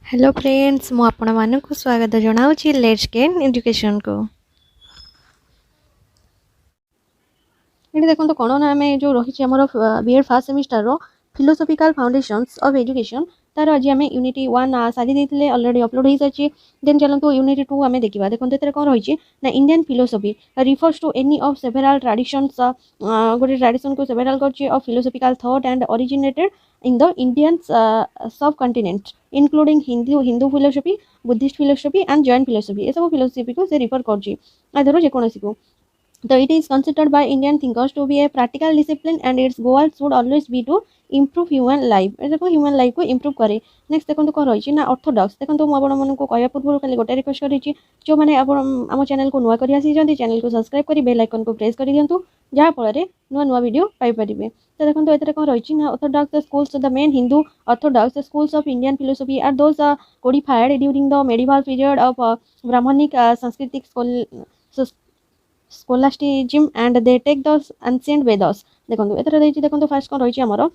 Hello friends मु आपण मानक स्वागत जनाऊँगी लेट्स गेन एजुकेशन को। ये देखो कौन ना आम जो रही आम B.Ed फर्स्ट सेमिस्टर रो फिलोसॉफिकल फाउंडेशंस ऑफ एजुकेशन तार आज आम यूनिटी 1 सारी देते ऑलरेडी अपलोड हो सारी। देन चलते यूनिटी 2 आम देखा। देखो ये कौन रही ना Indian philosophy refers to any of several traditions गोटे ट्रेडिशन को सेवेरल कर philosophical thought and originated in the Indian subcontinent including Hindu philosophy, Buddhist philosophy and Jain philosophy। ये सब philosophy को से refer कर आधर जेकोसी को। So it is considered by Indian thinkers to be a practical discipline and its goal should always be to improve human life। देखो human life को improve करे। Next देखो कौन रही ना ऑर्थोडॉक्स। देखो मुझे कह पूर्व खाली गोटे रिक्वेस्ट करी जो मैंने आम चैनल को नुआ कर आसी चैनल को सब्सक्राइब कर बेल आइकन को प्रेस कर दिंतु जहाँफल नुआ नुआ वीडियो पाइपर। तो देखो ये कौन रही ना orthodox schools the main Hindu orthodox schools of Indian philosophy are those codified during the medieval period of Brahmanic Sanskritic scholasticism and they take the ancient Vedas. देखो ये देखो फास्ट कौन रही आमर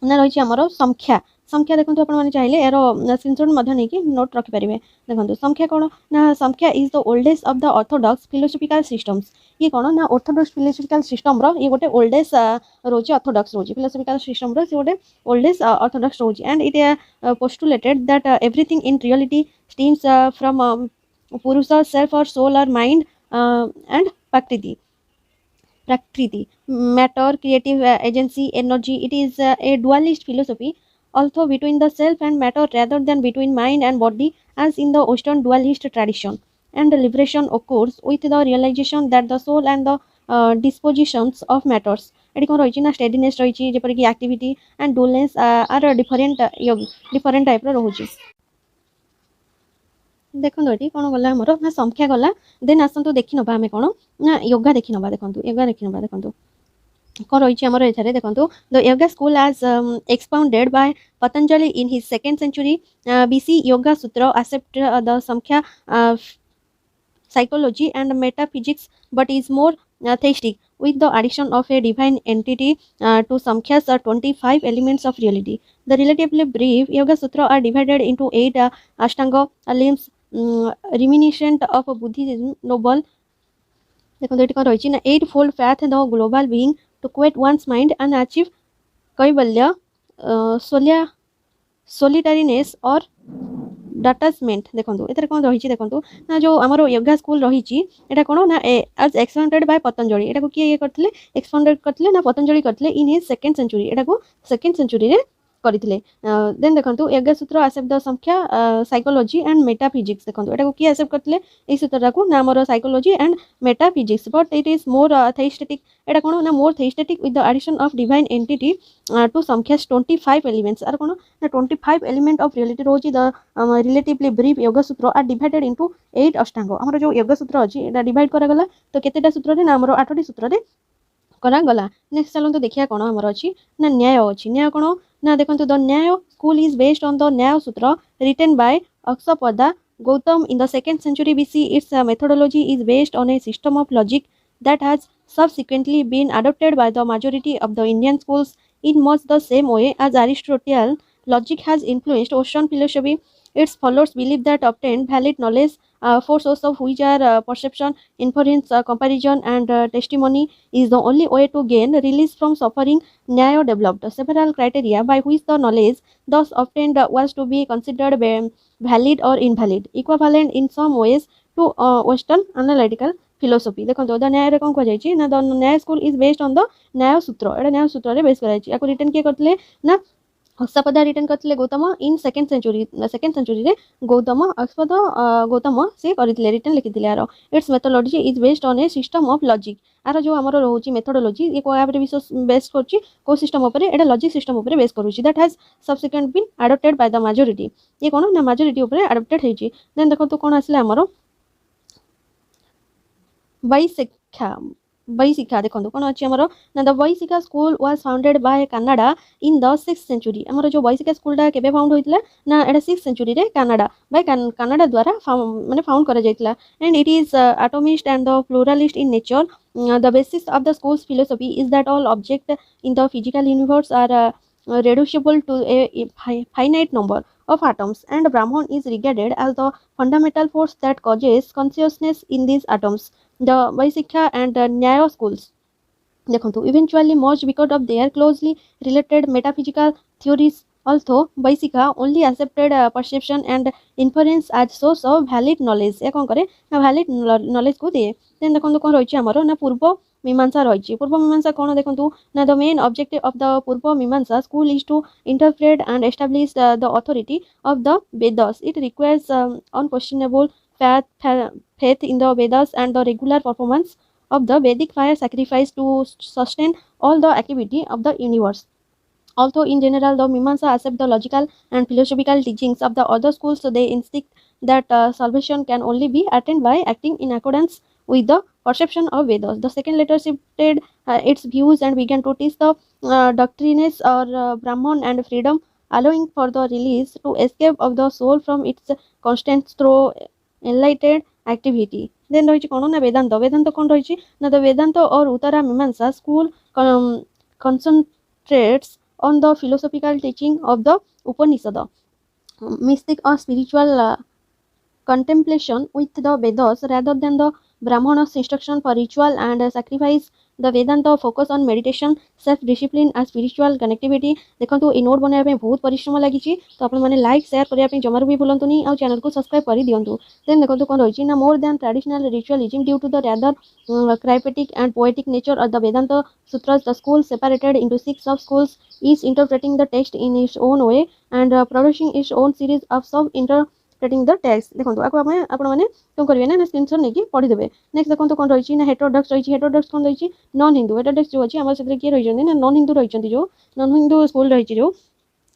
ना रही आमर संख्या। संख्या देखो आपने चाहिए यार स्क्रीनशॉट नहीं नोट रखिपारे। देखो संख्या कौन ना Samkhya is the oldest of the orthodox philosophical systems. ये कौन ना ऑर्थोडॉक्स फिलोसफिकल सिस्टम रो ये गोटे ओल्डेस्ट रोज ऑर्थोडॉक्स रोज फिलोसफिकल सिस्टम रो गोटे ओल्डेस्ट ऑर्थोडॉक्स रोज and it postulated that everything in reality stems from purusha self और सोल और mind and prakriti matter creative agency energy। it is a dualist philosophy also between the self and matter rather than between mind and body as in the western dualist tradition। and the liberation occurs with the realization that the soul and the dispositions of matters। ये कौन रही ना steadiness रही जेपर कि activity and dullness are different type रोचे। देखो ये कौन गला आमर ना संख्या गला। देन आसतु देखी नवा आम कौन ना योगा देखी नवा। देखो योगा देखी नवा। देखो कौन रही आमर ये देखो the yoga school as expounded by Patanjali in his second century BC yoga Sutra accept the Samkhya psychology and metaphysics but is more theistic with the addition of a divine entity to Samkhya's 25 elements of reality। The relatively brief Yoga Sutra are divided into 8 Ashtanga limbs reminiscent of Buddhism noble। देखो ये कौन रही ना 8-fold path the global being to quiet one's mind and achieve Kaivalya solitariness or डाटाचमेंट। देखो ये कौन रही देखो ना जो आमर योगा स्कूल रही है कौन ना एज एक्सपाउंडेड बाय पतंजलि। एटा को किए ये करथिले एक्सपाउंडेड करथिले ना पतंजलि करथिले इन हिज सेकंड सेंचुरी। एटा को सेकंड सेंचुरी रे करथिले। देन देखो योगा सूत्र एक्सेप्ट द संख्या साइकोलॉजी एंड मेटाफिजिक्स। देखो एटा को किए एक्सेप्ट करथिले ए सूत्रटा को ना आमर psychology and metaphysics but it is more theistic. एटा कौन ना more theistic with the addition of divine entity to Samkhya's 25 elements. आर कौन ना 25 element of reality whereas the relatively brief Yoga Sutra are divided into 8 अष्टांग। आमर जो योगा सूत्र अछि एटा डिवाइड करा गला तो केतेटा सूत्र रे ना आमर 8टी सूत्र रे करा गला। नेक्स्ट चलंतु देखिया कोन आमर अछि ना न्याय अछि। न्याय कोन ना देखंतु the Nyaya school is based on the Nyaya Sutra written by Akshapada Gautama in the 2nd century BC। its methodology is based on a system of logic that has subsequently been adopted by the majority of the Indian schools in much the same way as Aristotle logic has influenced Western philosophy। its followers believe that obtained valid knowledge four sources of which are perception, inference, comparison and testimony is the only way to gain release from suffering। Nyaya developed several criteria by which the knowledge thus obtained was to be considered valid or invalid, equivalent in some ways to Western analytical philosophy। देखो the न्याय रे कौन कह जायछि ना the Nyaya school is based on the Nyaya सूत्र। एटा न्याय सूत्र रे बेस करायछि। याको रिटन के करथले ना अक्षपदा रिटर्न करथिले गौतम इन सेकेंड सेंचुरी रे गौतम अक्षपद गौतम से करथिले रिटर्न लिखिथिले। आरो it's methodology is based on A system of logic. आरो जो हमर रहउची मेथोडोलॉजी ये को आपरे विशेष बेस करछि को सिस्टम ऊपर एटा लॉजिक सिस्टम ऊपर बेस करूची that has subsequent been adopted by the majority. ये कोन ना मेजॉरिटी ऊपर अडॉप्टेड हेची। देन देखो तो कोन आसले हमर वैशिखा। देखो कौन अच्छी आमर ना the Vaisheshika school was founded by Kanada in the 6th century. आमर जो वैशिखा स्कूलटा केबे फाउंड होइतला ना एटा 6th सेंचुरी रे कनाडा बाय कनाडा द्वारा माने फाउंड करा जाइतला। And it is atomist and the pluralist in nature. The basis of the school's philosophy is that all object in the physical universe are reducible to a finite number of atoms, and Brahman is regarded as the fundamental force that causes consciousness in these atoms. The Vaishikya and Nyaya schools ଦେଖନ୍ତୁ eventually merged because of their closely related metaphysical theories. Although Vaishika only accepted perception and inference as source of valid knowledge, ଏ କ'ଣ କରେ ନା valid knowledge କୁ ଦିଏ। then ଦେଖନ୍ତୁ କ'ଣ ରହିଛି ଆମର ନା ପୂର୍ବ ମୀମାଂସା ରହିଛି। ପୂର୍ବ ମୀମାଂସା କ'ଣ ଦେଖନ୍ତୁ ନା the main objective of the ପୂର୍ବ ମୀମାଂସା school is to interpret and establish the authority of the Vedas. It requires unquestionable faith in the Vedas and the regular performance of the Vedic fire sacrifice to sustain all the activity of the universe. Although in general the Mimamsa accept the logical and philosophical teachings of the other schools, so they insist that salvation can only be attained by acting in accordance with the perception of Vedas. The second later shifted its views and began to teach the doctrines or Brahman and freedom, allowing for the release to escape of the soul from its constraints through enlightened activity. Then ରହିଛି କ'ଣ ନା ବେଦାନ୍ତ। ବେଦାନ୍ତ କ'ଣ ରହିଛି ନା the Vedanta or Uttara Mimamsa school concentrates on the philosophical teaching of the Upanishad, mystic or spiritual contemplation with the Vedas rather than the Brahmana's instruction for ritual and sacrifice. The Vedanta focus on meditation, self-discipline and spiritual connectivity. देखो ये note बनाया बहुत परिश्रम लगी तो आप like share करने जमार भी भूलुनी और चैनल को सब्सक्राइब कर दिंतु। देन देखो कौन रही ना more than traditional ritualism due to the rather cryptic and poetic nature of the Vedanta sutras, the school separated into 6 sub-schools, each interpreting the text in its own way and producing its own series of sub-interpreting the text। देखो आपण मैंने कौन करेंगे ना screenshot नहीं पढ़ीदेवे। Next देखो कौन रही ना हेटेरोडॉक्स रही। हेटेरोडॉक्स कौन रही नॉन हिंदू। हेटेरोडॉक्स जो अच्छी आम से किए रही ना नॉन हिंदू रही जो नॉन हिंदू स्कूल रही जो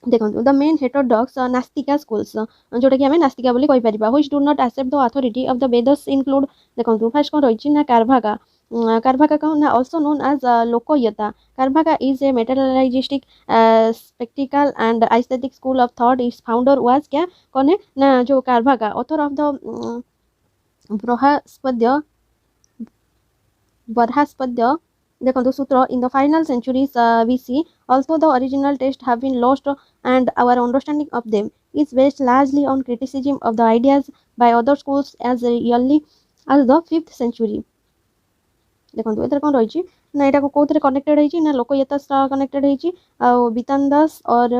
देखो the main heterodox nastika schools जोटा कि आम नास्तिका बोली कहीपर which do not accept the authority of the Vedas include देखो फर्स्ट कौन रही ना कार्भाका। कार्भाका कौन ना also known as Lokayata. Charvaka is a materialistic sceptical and atheistic school of thought. Its founder was क्या कौन है ना जो Charvaka author of the Barhaspatya देखो सूत्र in the final centuries BC. Although the original texts have been lost and our understanding of them is based largely on criticism of the ideas by other schools as early as the 5th century. देखो एथर कौन रही ना यहाँ कौन connected है ना लोकयता connected है बीतानदास और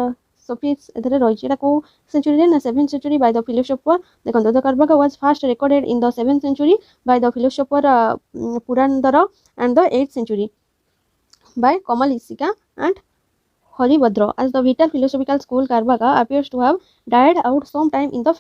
सोफिस एथरे रही कौ सेंचुरी ना 7th century by the philosopher देखो the कार्भाका was first recorded in the 7th century by the philosopher Purandara and the 8th century by Kamalishika and Haribhadra. As the vital philosophical school, Karvaka appears to have died out sometime in the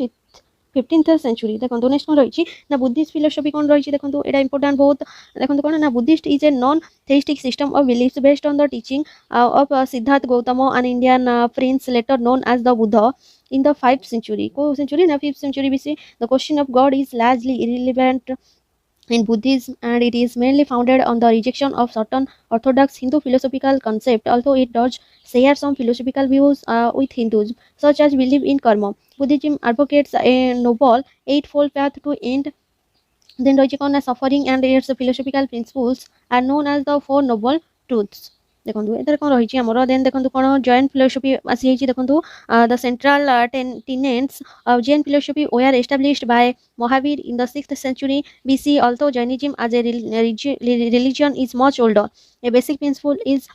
15th century. देखो next कौन रही ना Buddhist philosophy कौन रही देखो यहाँ important बहुत देखो कौन ना Buddhist is a non theistic system of beliefs based on the teaching of Siddhartha Gautama, an Indian prince later known as the Buddha in the 5th century. को century ना 5th century BC. The question of God is largely irrelevant in Buddhism and it is mainly founded on the rejection of certain orthodox Hindu philosophical concept, although it does share some philosophical views with Hinduism, such as belief in karma. Buddhism advocates a noble eightfold path to end then रही कौन suffering and its philosophical principles are known as the four noble truths. देखो एथर कौन रही आमर then देखो कौन Jain philosophy आसी देखो the central tenets of Jain philosophy were established by Mahavir in the 6th century BC. Although Jainism as a religion is much older, a basic principle is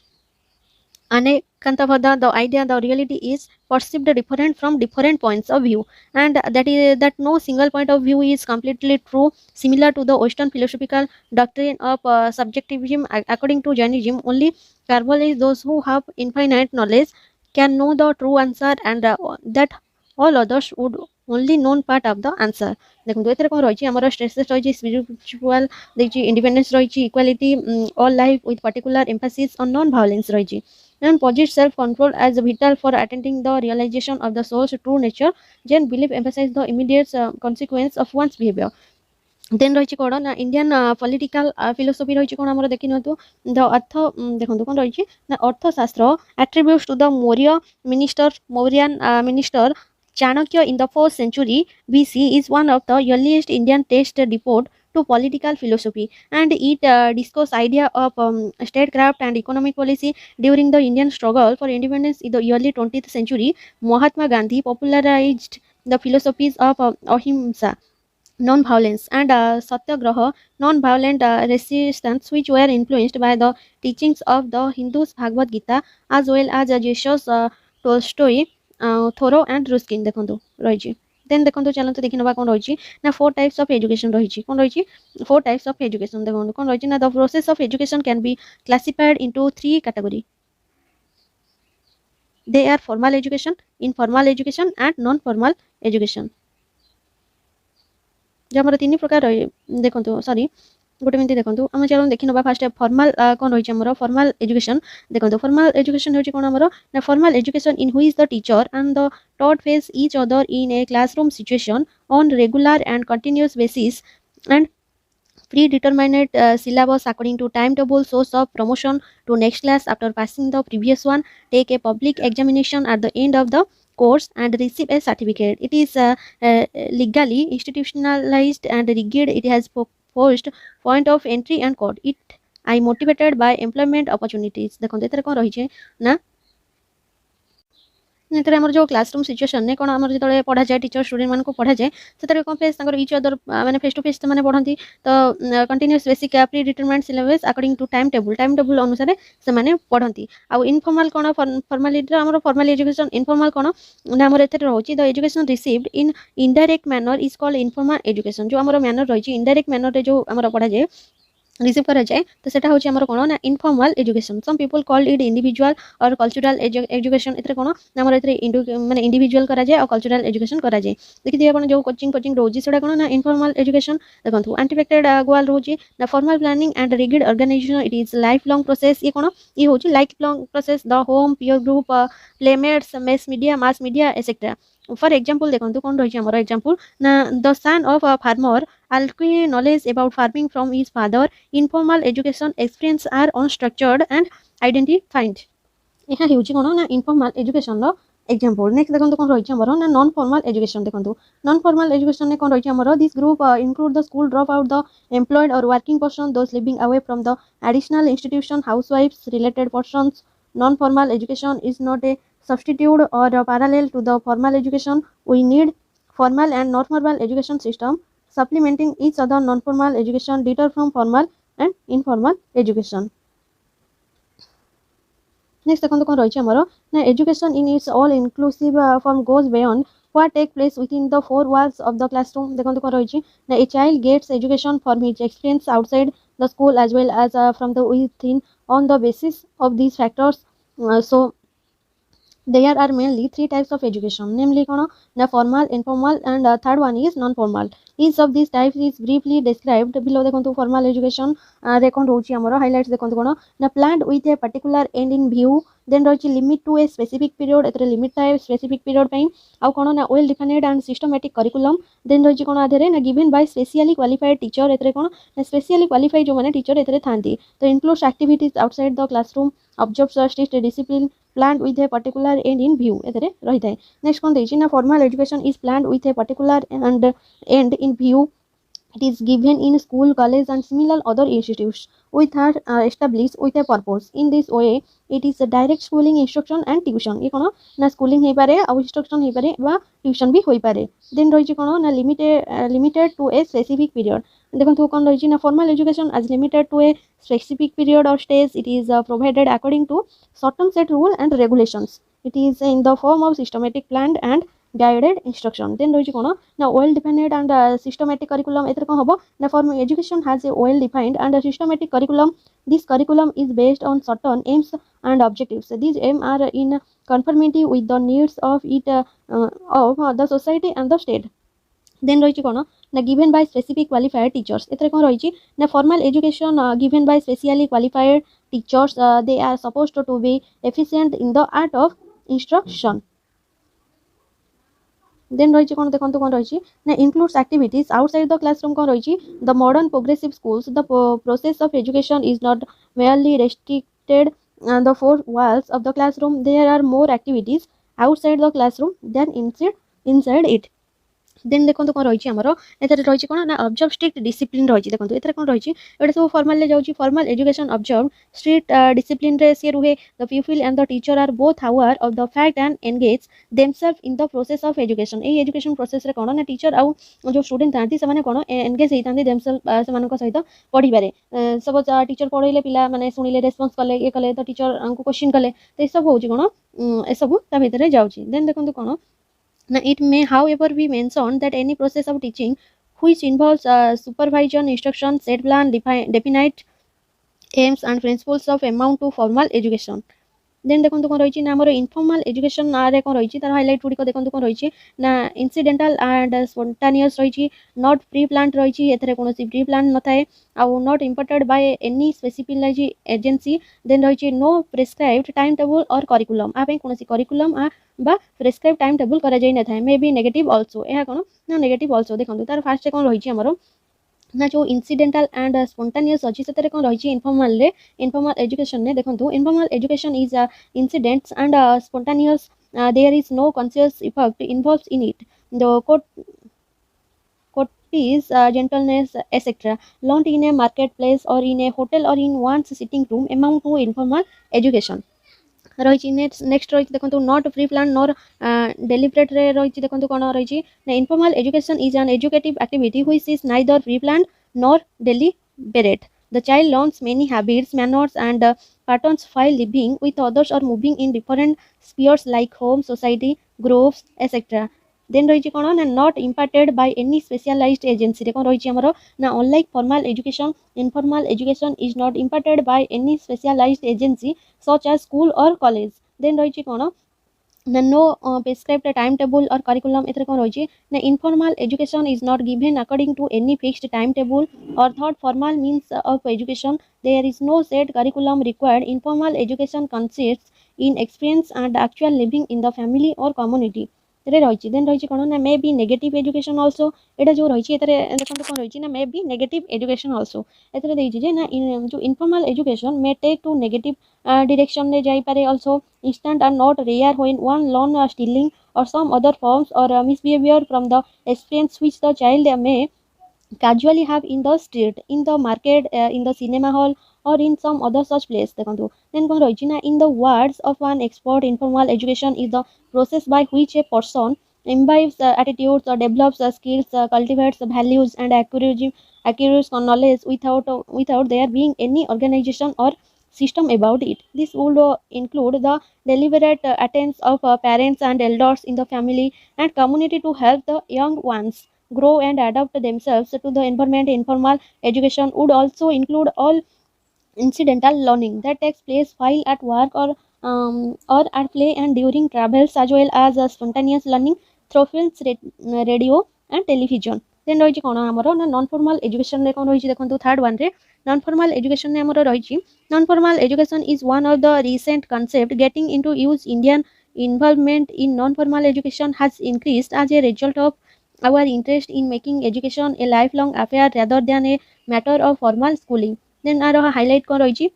Anekantavada, the idea the reality is perceived different from different points of view, and that no single point of view is completely true. Similar to the Western philosophical doctrine of subjectivism, according to Jainism, only carefully those who have infinite knowledge can know the true answer, and that all others would only known part of the answer. देखो एथर कौन रही आमर stresses रही spiritual देखिए independence रही equality all life with particular Mphasis on non violence रही and posits self-control as vital for attaining the realization of the soul's true nature. Jain belief emphasizes the immediate consequence of one's behavior. Then रही कौन ना Indian political philosophy रही कौन आमर देखी नु the earth देखो कौन रही ना अर्थशास्त्र attributes to the Mauryan minister Chanakya in the 4th century BC is one of the earliest Indian text report to political philosophy, and it discuss idea of statecraft and economic policy during the Indian struggle for independence in the early 20th century. Mahatma Gandhi popularized the philosophies of ahimsa, non-violence, and satyagraha, non-violent resistance, which were influenced by the teachings of the Hindus Bhagavad Gita as well as Jesus Tolstoy, Thoreau and Ruskin ଦେଖନ୍ତୁ ରହିଛି। ଦେନ୍ ଦେଖନ୍ତୁ ଚାଲନ୍ତୁ ଦେଖି ନେବା କ'ଣ ରହିଛି ନା 4 types of education ରହିଛି। କ'ଣ ରହିଛି 4 types of education ଦେଖନ୍ତୁ କ'ଣ ରହିଛି ନା the process of education can be classified into 3 category. They are formal education, informal education and non-formal education। जो आमर 3 प्रकार देखंतु सॉरी गोटे मिनट देखंतु हम चलो देखि नबा फास्ट फॉर्मल कोन होइछ हमर फॉर्मल एजुकेशन देखंतु फॉर्मल एजुकेशन होइछ कोन हमर ना formal education in which the teacher and the taught face each other in a classroom situation on regular and continuous basis and predetermined syllabus according to timetable, source of promotion to next class after passing the previous one, take a public examination at the end of the course and receive a certificate. It is legally institutionalized and rigid. It has forced point of entry and code. It I motivated by employment opportunities. देखो एतरे कोन रही छे ना एतरे हमर जो classroom situation ने कोन हमर जतले पढ़ा जाय टीचर स्टूडेंट मान को पढ़ा जाय सेतरे कोन फेस तांकर ईच अदर माने फेस टू फेस माने पढ़ंती तो continuous basic predetermined syllabus according to time table अनुसार से माने पढ़ंती आ इनफॉर्मल कोन फॉर्मालिटी हमर फॉर्मल एजुकेशन इनफॉर्मल कोन ना हमर एतरे रहउची the education received in indirect manner is called informal education जो हमर मैनर रहिची इनडायरेक्ट मैनर रे जो हमर पढ़ा जाय रिसीव करा जाए तो सेटा होची हमर कोन ना informal education some people called it individual और कल्चरल एजुकेशन एतरे कोन हमर एतरे माने इंडिविजुअल करा जाए और कल्चरल एजुकेशन करा जाए देखि दिए अपन जो कोचिंग रोजी सेटा कोन ना इनफॉर्मल एजुकेशन देखंतु अनटिफेक्टेड गोल रोजी ना formal planning and rigid organisation it is life long process ये कोन ये होची life long process the home peer group playmates mass media etcetera for example देखंतु कोन रही हमर एग्जांपल ना the son of a farmer acquire knowledge about farming from his father. Informal education experience are unstructured and identified. ଏହା ହେଉଛି କ'ଣ ନା informal ଏଜୁକେସନର example. Next ଦେଖନ୍ତୁ କ'ଣ ରହିଛି ଆମର ନା ନନ୍ ଫର୍ମାଲ ଏଜୁକେସନ ଦେଖନ୍ତୁ ନନ୍ ଫର୍ମାଲ ଏଜୁକେସନରେ କ'ଣ ରହିଛି ଆମର this group include the school drop out the employed or working person those living away from the additional institution हाउसवाइफ्स related persons non formal education is not a substitute or parallel to the formal education we need formal and non formal education system supplementing each other non-formal education differ from formal and informal education. Next देखो कौन रही हमर ना education in its all inclusive form goes beyond what take place within the four walls of the classroom. देखो कौन रही ना a child gets education from his experience outside the school as well as from the within on the basis of these factors. So there are mainly 3 types of education, namely na formal, informal and third one is non-formal. Each of these types is briefly described below. देखो formal education रे कोन रोची हमरो highlights देखो कोन ना planned with a particular end in view, then रोची limit to a specific period एतरे limit type specific period पई आ कोन ना well defined and systematic curriculum, then रोची कोन आधरे ना given by specially qualified teacher एतरे कोन ना specially qualified जो माने teacher एतरे थांती तो includes activities outside the classroom, observes strict discipline planned with a particular end in view एतरे रही थाए। Next कोन देछि ना formal education is planned with a particular and end in view. It is given in school, college and similar other institutes with are established with a purpose. In this way it is a direct schooling, instruction and tuition. ये कोन ना schooling हे पारे आ instruction हे पारे बा tuition भी होई पारे। then रही कोन ना limited to a specific period. देखंतु कोन रही ना formal education as limited to a specific period or stage. It is provided according to certain set rule and regulations. It is in the form of systematic planned and guided instruction. Then रही कोन ना well defined and systematic curriculum एतरे कोन हबो ना formal education has a well defined and systematic curriculum. This curriculum is based on certain aims and objectives. These aims are in conformity with the needs of the society and the state. Then रही कोन ना given by specific qualified teachers एतरे कोन रही ना formal education given by specially qualified teachers. They are supposed to be efficient in the art of instruction. Then रही कोन देखंतु कोन रही ना includes activities outside the classroom कोन रही the modern progressive schools. The process of education is not merely restricted the four walls of the classroom. There are more activities outside the classroom than inside it. Then देखो कौन रही आमर ether रही कौन ना observe strict discipline रही देखो ether कौन रही एटा सब फॉर्मल जाऊँगी formal education observe strict discipline रे सी रुहे the people and the teacher are both aware of the fact and engage themselves in the process of education a education process रे कौन ना टीचर आउ जो स्टूडेंट था से कौन एंगेज होता देमसेल्फ से सहित पढ़ी पारे सब टीचर पढ़ेले पिला माने सुनिले रेस्पॉन्स कले ये कले तो टीचर को क्वेश्चन कले तो ये सब होची कौन ए सब ता भितर जाउची देन देखो कौन Now, it may, however, be mentioned that any process of teaching which involves supervision, instruction, set plan, definite aims and principles of amount to formal education. Then देखो कौन रही ना आमर इनफॉर्मल एजुकेशन आरे कौन रही तार हाइलाइट गुड़िक देखो कौन रही ना इनसीडेंटाल एंड स्पॉन्टानियस रही नॉट प्री प्लान्ड रही एथरे कौन प्री प्लान न थाए आउ not imported by any specific agency then रही नो प्रेस्क्राइब्ड टाइम टेबल और करिकुलम आ कौन करिकुलम बा प्रेस्क्राइब टाइम टेबल करा जाई न थाए मे बी नेगेटिव आल्सो यह कौन ना नेगेटिव आल्सो देखो तार फास्ट कौन रही आमर ना जो इनसीडेंटाल एंड स्पॉन्टानियस अच्छी से कौन रही इनफॉर्मल एजुकेशन ने देखो informal education is incidents and spontaneous there is no conscious effect involved in it the courtesy gentleness etc learned in a marketplace or in a hotel or in one's sitting room amount to informal education रही next रही देखो not pre plan nor deliberate रे रही देखो कौन रही informal education is an educative activity which is neither pre plan nor deliberate the child learns many habits manners and patterns while living with others or moving in different spheres like home society groups etc then रही कौन ना not imparted by any specialised agency रे कौन रही आमर ना unlike formal education informal education is not imparted by any specialised agency such as school or college then रही कौन ना नो प्रेस्क्राइब्ड टाइम टेबल और करिकुलम एथरे कौन रही ना informal education is not given according to any fixed time table or third formal means of education there is no set curriculum required informal education consists in experience and actual living in the family or community रे रही then रही कौन ना may be negative education also एटा जो रही देखो कौन रही ना may be negative education also एथरे देइछि ना जो informal education may take to negative direction ने जाई पारे also instant and not rare when one learn stealing or some other forms or misbehavior from the experience which the child may casually have in the street in the market in the cinema hall or in some other such place देखो then कौन रही ना in the words of one expert informal education is the process by which a person imbibes attitudes or develops skills cultivates values and acquires knowledge without there being any organization or system about it this would include the deliberate attempts of parents and elders in the family and community to help the young ones grow and adapt themselves to the environment. Informal education would also include all incidental learning that takes place while at work or at play and during travels as well as spontaneous learning through films, radio and television. Then रही कौन आमर ना non formal education रे कौन रही देखो third one रे non formal education ने आमर रही non formal education is one of the recent concept getting into use Indian involvement in non-formal education has increased as a result of our interest in making education a lifelong affair rather than a matter of formal schooling then आरो highlight कौन रही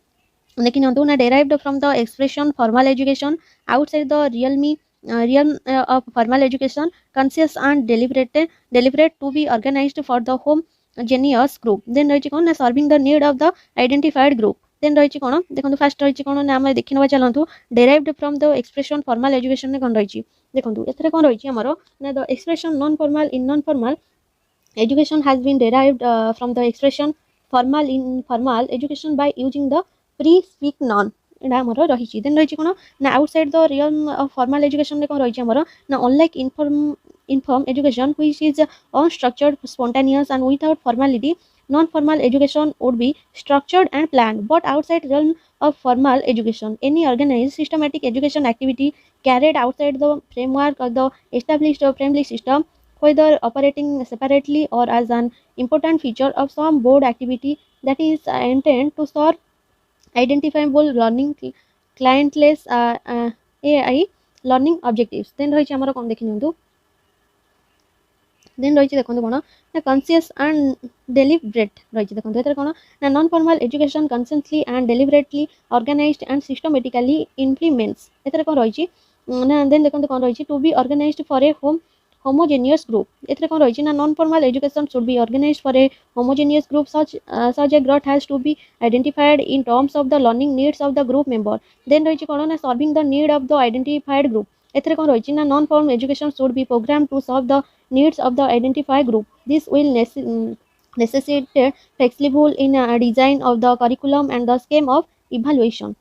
देखि नंतु ना derived from the expression formal education outside the realm of formal education conscious and deliberate to be organized for the homogeneous group then रही कौन ना serving the need of the identified group then रही कौन देखो fast रही कौन ना आम देखा चलतु derived from the expression formal education ने कौन रही देखो एथरे कौन रही आमर ना the expression non formal in non formal education has been derived from the expression formal in formal education by using the pre-speak noun एटा आमर रही देन रही कौन ना outside the रियम of formal education ने कौन रही आमर ना unlike inform education which is unstructured spontaneous and without formality non-formal education would be structured and planned but outside realm of formal education any organized systematic education activity carried outside the framework of the established family system whether operating separately or as an important feature of some board activity that is intended to serve identifiable learning clientless AI learning objectives then रही आमर कौन देखि नियंतु then रही देखो कौन ना conscious and deliberate रही देखो एथरे कौन ना non formal education consciously and deliberately organized and systematically implements एथरे कौन रही ना then देखो कौन रही to be organized for a homogeneous group. ଏଥିରେ କ'ଣ ରହିଛି ନା non formal education should be organized for a homogeneous group. Such a growth has to be identified in terms of the learning needs of the group member. Then ରହିଛି କ'ଣ ନା serving the need of the identified group. ଏଥିରେ କ'ଣ ରହିଛି ନା non formal education should be programmed to serve the needs of the identified group. This will necessitate flexible in design of the curriculum and the scheme of evaluation.